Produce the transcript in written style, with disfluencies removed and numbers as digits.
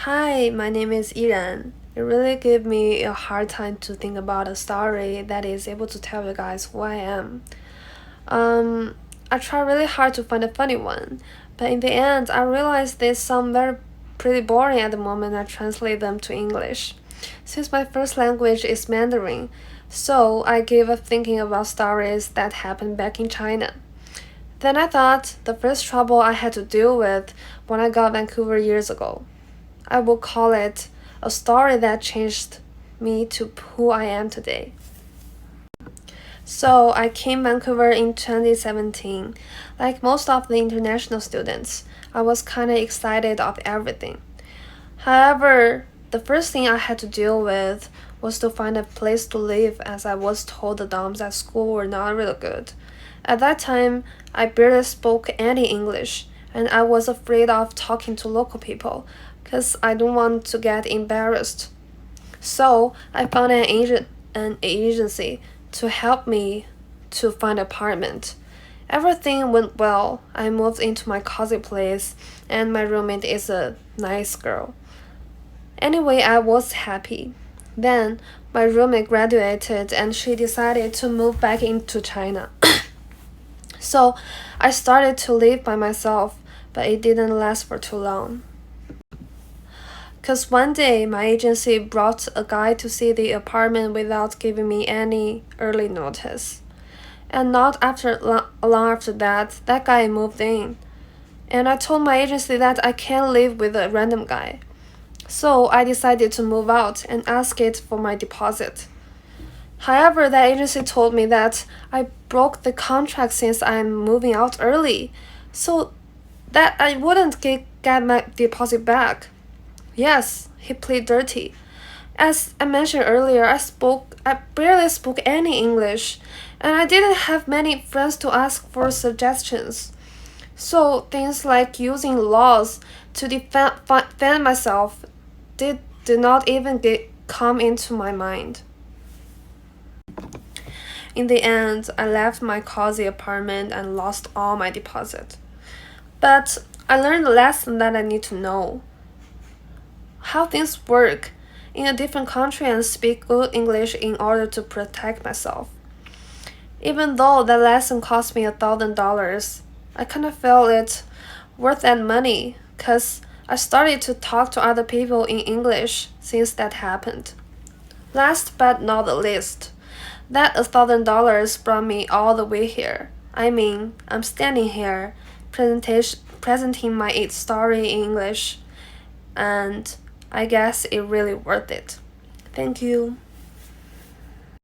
Hi, my name is Yiran. It really gave me a hard time to think about a story that is able to tell you guys who I am. Um, I try really hard to find a funny one, but in the end, I realized they sound pretty boring at the moment I translate them to English. Since my first language is Mandarin, so I gave up thinking about stories that happened back in China. Then I thought the first trouble I had to deal with when I got Vancouver years ago. I will call it a story that changed me to who I am today. So I came Vancouver in 2017. Like most of the international students, I was kinda excited of everything. However, the first thing I had to deal with was to find a place to live as I was told the dorms at school were not really good. At that time, I barely spoke any English, and I was afraid of talking to local people because I don't want to get embarrassed. So I found an agency to help me to find an apartment. Everything went well. I moved into my cozy place, and my roommate is a nice girl. Anyway, I was happy. Then my roommate graduated and she decided to move back into China. So I started to live by myself, but it didn't last for too long. Because one day my agency brought a guy to see the apartment without giving me any early notice. And not after long after that, that guy moved in. And I told my agency that I can't live with a random guy. So I decided to move out and ask it for my deposit. However, the agency told me that I broke the contract since I'm moving out early, so that I wouldn't get my deposit back. Yes, he played dirty. As I mentioned earlier, I barely spoke any English, and I didn't have many friends to ask for suggestions. So things like using laws to defend myself did not even come into my mind. In the end, I left my cozy apartment and lost all my deposit. But I learned a lesson that I need to know how things work in a different country and speak good English in order to protect myself. Even though that lesson cost me $1,000, I kind of felt it worth that money because I started to talk to other people in English since that happened. Last but not the least, that $1,000 brought me all the way here. I mean, I'm standing here presenting my story in English, and I guess it really worth it. Thank you.